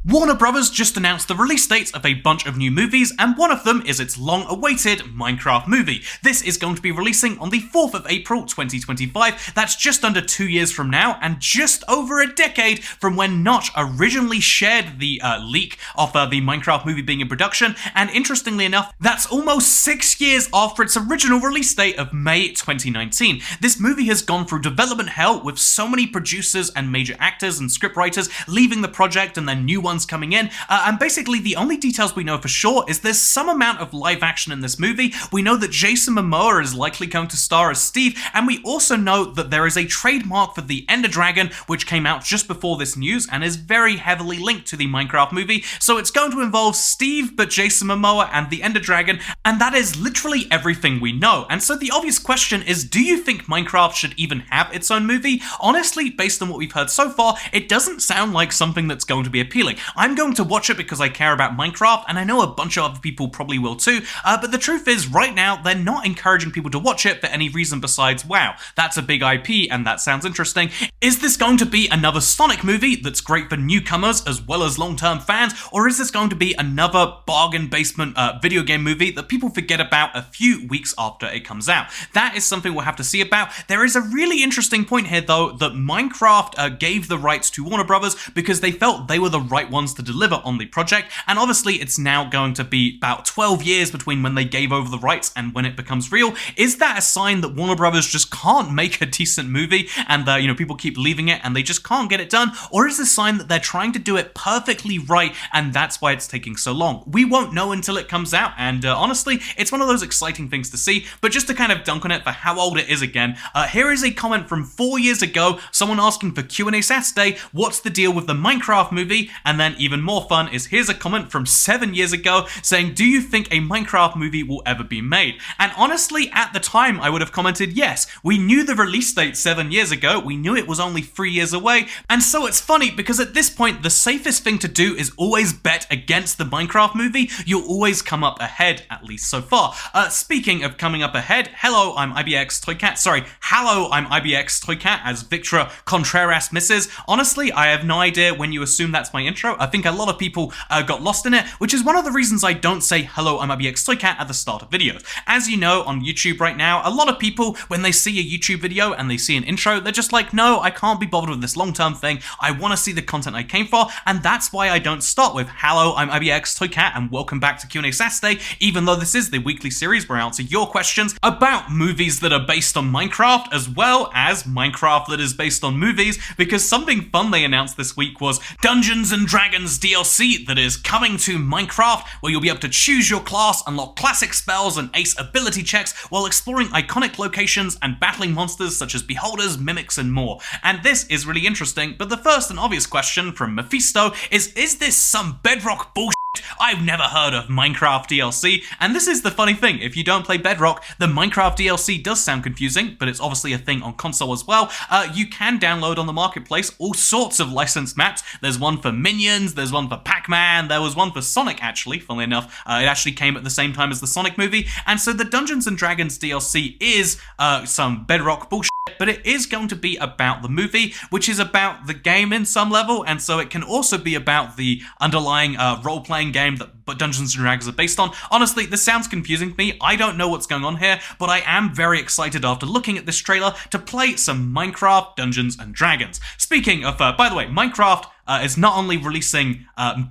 Warner Brothers just announced the release dates of a bunch of new movies, and one of them is its long-awaited Minecraft movie. This is going to be releasing on the 4th of April 2025, that's just under 2 years from now, and just over a decade from when Notch originally shared the leak of the Minecraft movie being in production, and interestingly enough, that's almost 6 years after its original release date of May 2019. This movie has gone through development hell, with so many producers and major actors and scriptwriters leaving the project and then new ones coming in, and basically the only details we know for sure is there's some amount of live action in this movie. We know that Jason Momoa is likely going to star as Steve, and we also know that there is a trademark for the Ender Dragon, which came out just before this news and is very heavily linked to the Minecraft movie, so it's going to involve Steve, but Jason Momoa and the Ender Dragon, and that is literally everything we know. And so the obvious question is, do you think Minecraft should even have its own movie? Honestly, based on what we've heard so far, it doesn't sound like something that's going to be appealing. I'm going to watch it because I care about Minecraft, and I know a bunch of other people probably will too, but the truth is, right now, they're not encouraging people to watch it for any reason besides, wow, that's a big IP and that sounds interesting. Is this going to be another Sonic movie that's great for newcomers as well as long-term fans, or is this going to be another bargain basement video game movie that people forget about a few weeks after it comes out? That is something we'll have to see about. There is a really interesting point here, though, that Minecraft gave the rights to Warner Brothers because they felt they were the right ones to deliver on the project, and obviously it's now going to be about 12 years between when they gave over the rights and when it becomes real. Is that a sign that Warner Brothers just can't make a decent movie and people keep leaving it and they just can't get it done? Or is this a sign that they're trying to do it perfectly right and that's why it's taking so long? We won't know until it comes out, and honestly, it's one of those exciting things to see. But just to kind of dunk on it for how old it is again, here is a comment from 4 years ago, someone asking for Q&A Saturday, what's the deal with the Minecraft movie? And then even more fun is here's a comment from 7 years ago saying, do you think a Minecraft movie will ever be made? And honestly, at the time, I would have commented yes. We knew the release date 7 years ago, we knew it was only 3 years away, and so it's funny because at this point, the safest thing to do is always bet against the Minecraft movie. You'll always come up ahead, at least so far. Speaking of coming up ahead, hello, I'm IBX Toycat, as Victor Contreras misses. Honestly, I have no idea when you assume that's my intro. I think a lot of people got lost in it, which is one of the reasons I don't say hello, I'm IBX Toycat at the start of videos. As you know, on YouTube right now, a lot of people, when they see a YouTube video and they see an intro, they're just like, no, I can't be bothered with this long-term thing. I want to see the content I came for, and that's why I don't start with hello, I'm IBX Toycat, and welcome back to Q&A Saturday, even though this is the weekly series where I answer your questions about movies that are based on Minecraft, as well as Minecraft that is based on movies, because something fun they announced this week was Dungeons & Dragons DLC that is coming to Minecraft, where you'll be able to choose your class, unlock classic spells, and ace ability checks while exploring iconic locations and battling monsters such as beholders, mimics, and more. And this is really interesting, but the first and obvious question from Mephisto is this some Bedrock bullshit? I've never heard of Minecraft DLC, and this is the funny thing, if you don't play Bedrock, the Minecraft DLC does sound confusing, but it's obviously a thing on console as well. You can download on the marketplace all sorts of licensed maps. There's one for Minions, there's one for Pac-Man, there was one for Sonic actually, funnily enough. It actually came at the same time as the Sonic movie, and so the Dungeons & Dragons DLC is some Bedrock bullshit, but it is going to be about the movie, which is about the game in some level, and so it can also be about the underlying role-playing game that Dungeons & Dragons are based on. Honestly, this sounds confusing to me. I don't know what's going on here, but I am very excited after looking at this trailer to play some Minecraft Dungeons & Dragons. Speaking of, by the way, Minecraft is not only releasing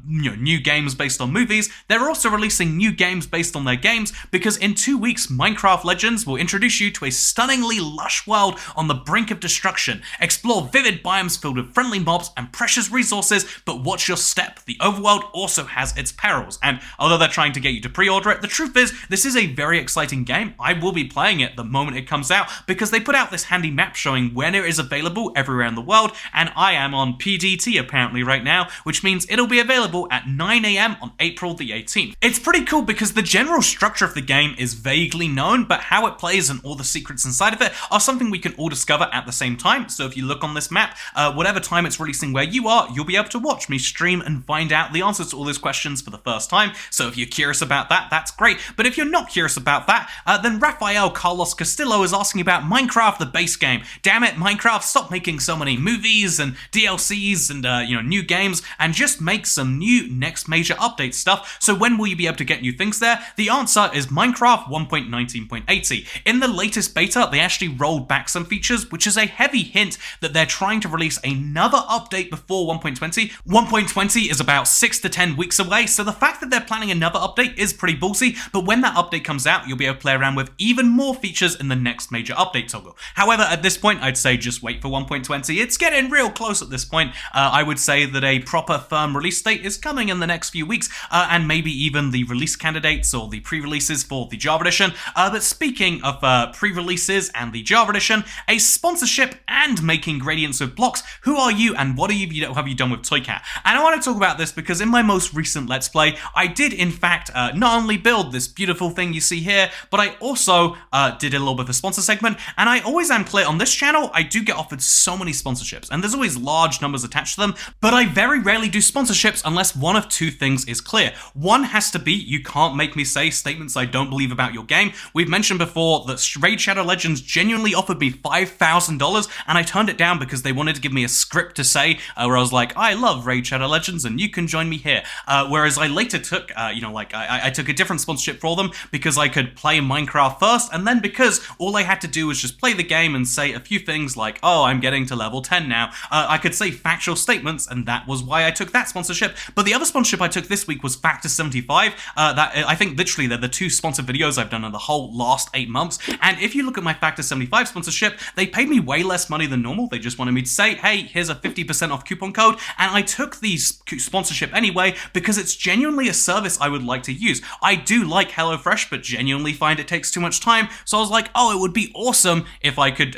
new games based on movies, they're also releasing new games based on their games, because in 2 weeks, Minecraft Legends will introduce you to a stunningly lush world on the brink of destruction. Explore vivid biomes filled with friendly mobs and precious resources, but watch your step. The overworld also has its perils, and although they're trying to get you to pre-order it, the truth is, this is a very exciting game. I will be playing it the moment it comes out, because they put out this handy map showing when it is available everywhere in the world, and I am on PDT apparently right now, which means it'll be available at 9 AM on April the 18th. It's pretty cool because the general structure of the game is vaguely known, but how it plays and all the secrets inside of it are something we can all discover at the same time. So if you look on this map, whatever time it's releasing where you are, you'll be able to watch me stream and find out the answers to all those questions for the first time. So if you're curious about that, that's great. But if you're not curious about that, then Rafael Carlos Castillo is asking about Minecraft, the base game. Damn it, Minecraft, stop making so many movies and DLCs and new games and just make some new next major update stuff. So when will you be able to get new things there? The answer is Minecraft 1.19.80. In the latest beta, they actually rolled back some features, which is a heavy hint that they're trying to release another update before 1.20. 1.20 is about 6 to 10 weeks away, so the fact that they're planning another update is pretty ballsy, but when that update comes out, you'll be able to play around with even more features in the next major update toggle. However, at this point, I'd say just wait for 1.20. It's getting real close at this point. I would say that a proper firm release date is coming in the next few weeks, and maybe even the release candidates or the pre-releases for the Java Edition. But speaking of pre-releases and the Java Edition, a sponsorship and making gradients with blocks, who are you and what have you done with ToyCat? And I want to talk about this because in my most recent Let's Play, I did in fact not only build this beautiful thing you see here, but I also did a little bit of a sponsor segment, and I always am clear on this channel, I do get offered so many sponsorships, and there's always large numbers attached to them, but I very rarely do sponsorships unless one of two things is clear. One has to be, you can't make me say statements I don't believe about your game. We've mentioned before that Raid Shadow Legends genuinely offered me $5,000, and I turned it down because they wanted to give me a script to say, where I was like, I love Raid Shadow Legends and you can join me here. Whereas I later took, I took a different sponsorship for them because I could play Minecraft first, and then because all I had to do was just play the game and say a few things like, oh, I'm getting to level 10 now. I could say factual statements, and that was why I took that sponsorship. But the other sponsorship I took this week was Factor 75. That I think literally they're the two sponsored videos I've done in the whole last 8 months. And if you look at my Factor 75 sponsorship, they paid me way less money than normal. They just wanted me to say, hey, here's a 50% off coupon code. And I took the sponsorship anyway because it's genuinely a service I would like to use. I do like HelloFresh, but genuinely find it takes too much time. So I was like, oh, it would be awesome if I could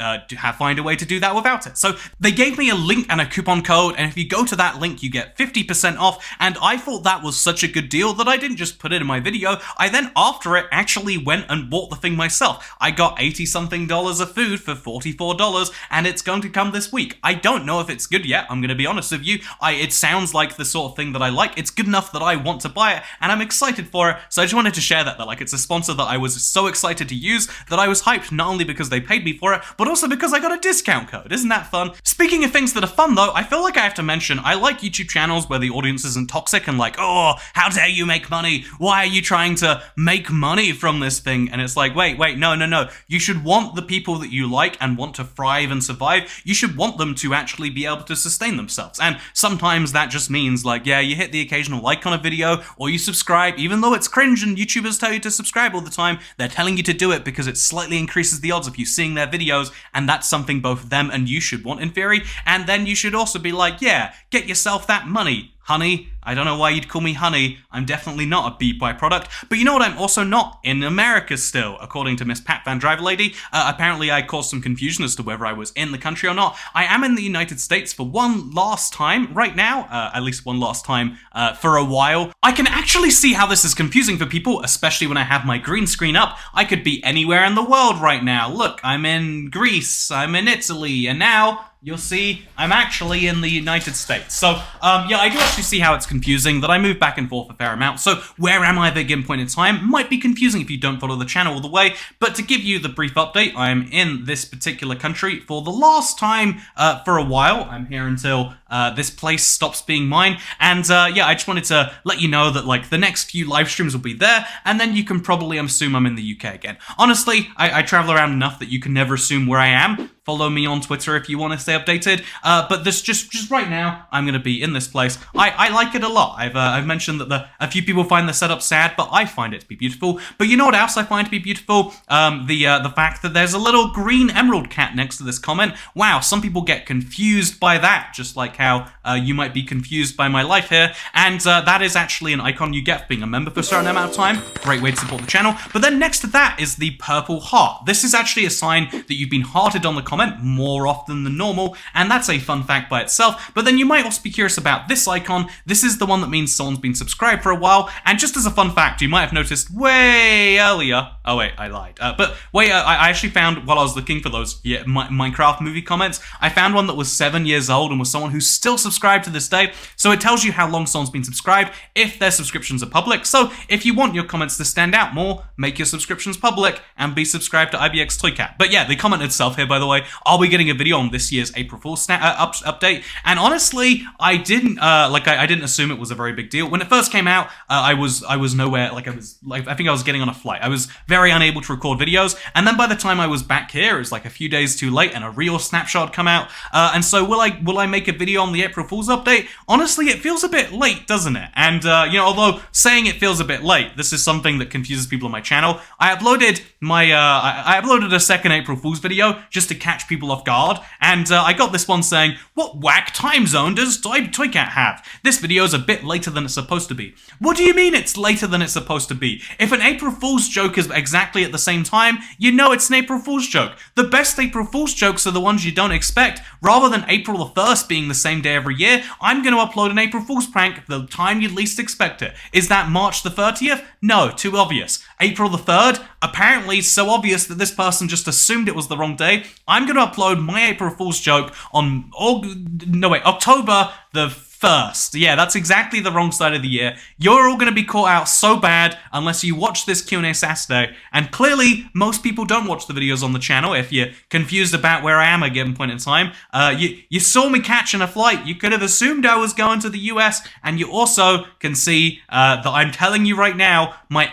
find a way to do that without it. So they gave me a link and a coupon code, and if you go to that link, you get 50% off. And I thought that was such a good deal that I didn't just put it in my video. I then, after it, actually went and bought the thing myself. I got $80-something of food for $44, and it's going to come this week. I don't know if it's good yet, I'm going to be honest with you. It sounds like the sort of thing that I like. It's good enough that I want to buy it, and I'm excited for it. So I just wanted to share that like it's a sponsor that I was so excited to use that I was hyped not only because they paid me for it, but also because I got a discount code. Isn't that fun? Speaking of things that are fun though, I feel like I have to mention, I like YouTube channels where the audience isn't toxic and like, oh, how dare you make money? Why are you trying to make money from this thing? And it's like, wait, no. You should want the people that you like and want to thrive and survive, you should want them to actually be able to sustain themselves. And sometimes that just means like, yeah, you hit the occasional like on a video or you subscribe, even though it's cringe and YouTubers tell you to subscribe all the time, they're telling you to do it because it slightly increases the odds of you seeing their videos, and that's something both them and you should want in theory. And then you should also be like, yeah, get yourself that money, honey. I don't know why you'd call me honey. I'm definitely not a beat byproduct. But you know what I'm also not? In America still, according to Miss Pat Van Driver Lady. Apparently I caused some confusion as to whether I was in the country or not. I am in the United States for one last time right now, at least one last time for a while. I can actually see how this is confusing for people, especially when I have my green screen up. I could be anywhere in the world right now. Look, I'm in Greece, I'm in Italy, and now you'll see I'm actually in the United States. So, yeah, I do actually see how it's confusing that I move back and forth a fair amount. So, where am I at a given point in time might be confusing if you don't follow the channel all the way. But to give you the brief update, I'm in this particular country for the last time for a while. I'm here until this place stops being mine. And yeah, I just wanted to let you know that like the next few live streams will be there, and then you can probably assume I'm in the UK again. Honestly, I travel around enough that you can never assume where I am. Follow me on Twitter if you want to stay updated. But this just right now, I'm going to be in this place. I like it a lot. I've mentioned that a few people find the setup sad, but I find it to be beautiful. But you know what else I find to be beautiful? The fact that there's a little green emerald cat next to this comment. Wow, some people get confused by that, just like how you might be confused by my life here. And that is actually an icon you get for being a member for a certain amount of time. Great way to support the channel. But then next to that is the purple heart. This is actually a sign that you've been hearted on the comment more often than normal, and that's a fun fact by itself. But then you might also be curious about this icon. This is the one that means someone's been subscribed for a while, and just as a fun fact, you might have noticed way earlier, oh wait, I lied, but wait, I actually found, while I was looking for those Minecraft movie comments, I found one that was 7 years old and was someone who's still subscribed to this day, so it tells you how long someone's been subscribed if their subscriptions are public. So if you want your comments to stand out more, make your subscriptions public and be subscribed to IBX Toycat. But yeah, the comment itself here, by the way, are we getting a video on this year's April Fool's update? And honestly, I didn't I didn't assume it was a very big deal. When it first came out, I was nowhere, I think I was getting on a flight. I was very unable to record videos, and then by the time I was back here, it was like a few days too late, and a real snapshot had come out. And so will I make a video on the April Fool's update? Honestly, it feels a bit late, doesn't it? And although saying it feels a bit late, this is something that confuses people on my channel. I uploaded I uploaded a second April Fool's video just to catch people off guard, and I got this one saying, "What whack time zone does Toycat have? This video is a bit later than it's supposed to be." What do you mean it's later than it's supposed to be? If an April Fool's joke is exactly at the same time, you know it's an April Fool's joke. The best April Fool's jokes are the ones you don't expect. Rather than April the 1st being the same day every year, I'm going to upload an April Fool's prank the time you'd least expect it. Is that March the 30th? No, too obvious. April the 3rd? Apparently so obvious that this person just assumed it was the wrong day. I'm going to upload my April Fool's joke on October the 1st. Yeah, that's exactly the wrong side of the year. You're all going to be caught out so bad unless you watch this Q&A Saturday. And clearly, most people don't watch the videos on the channel. If you're confused about where I am at a given point in time, you saw me catching a flight. You could have assumed I was going to the US, and you also can see that I'm telling you right now, my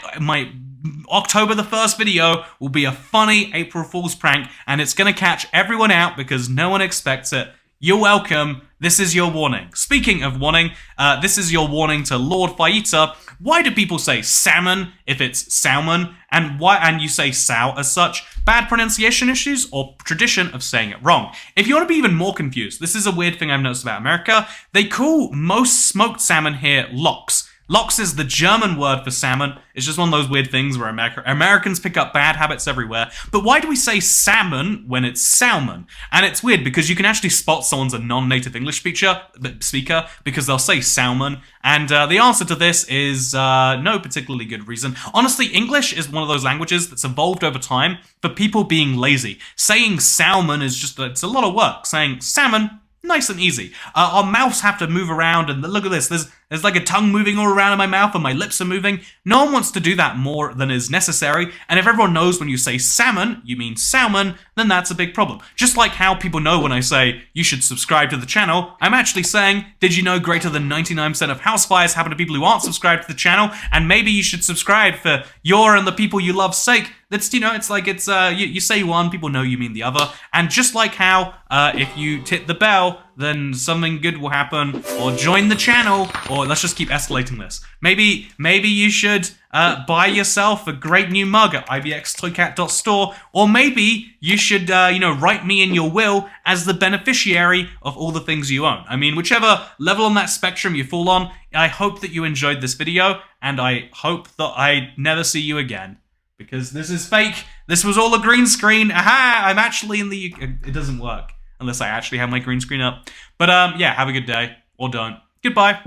October the 1st video will be a funny April Fool's prank, and it's going to catch everyone out because no one expects it. You're welcome. This is your warning. Speaking of warning, this is your warning to Lord Faita. Why do people say salmon if it's salmon? And you say sow as such? Bad pronunciation issues or tradition of saying it wrong? If you want to be even more confused, this is a weird thing I've noticed about America. They call most smoked salmon here lox. Lox is the German word for salmon. It's just one of those weird things where Americans pick up bad habits everywhere. But why do we say salmon when it's salmon? And it's weird because you can actually spot someone's a non-native English speaker because they'll say salmon. And the answer to this is no particularly good reason. Honestly, English is one of those languages that's evolved over time for people being lazy. Saying salmon is just, it's a lot of work. Saying salmon, nice and easy. Our mouths have to move around, and look at this. There's like a tongue moving all around in my mouth, and my lips are moving. No one wants to do that more than is necessary, and if everyone knows when you say salmon, you mean salmon, then that's a big problem. Just like how people know when I say, you should subscribe to the channel, I'm actually saying, did you know greater than 99% of house fires happen to people who aren't subscribed to the channel, and maybe you should subscribe for your and the people you love's sake. That's, it's like you say one, people know you mean the other, and just like how if you hit the bell, then something good will happen, or join the channel, or let's just keep escalating this. Maybe you should buy yourself a great new mug at ibxtoycat.store, or maybe you should write me in your will as the beneficiary of all the things you own. I mean, whichever level on that spectrum you fall on, I hope that you enjoyed this video, and I hope that I never see you again. Because this is fake. This was all a green screen. Aha! I'm actually in the UK. It doesn't work unless I actually have my green screen up. But yeah, have a good day. Or don't. Goodbye.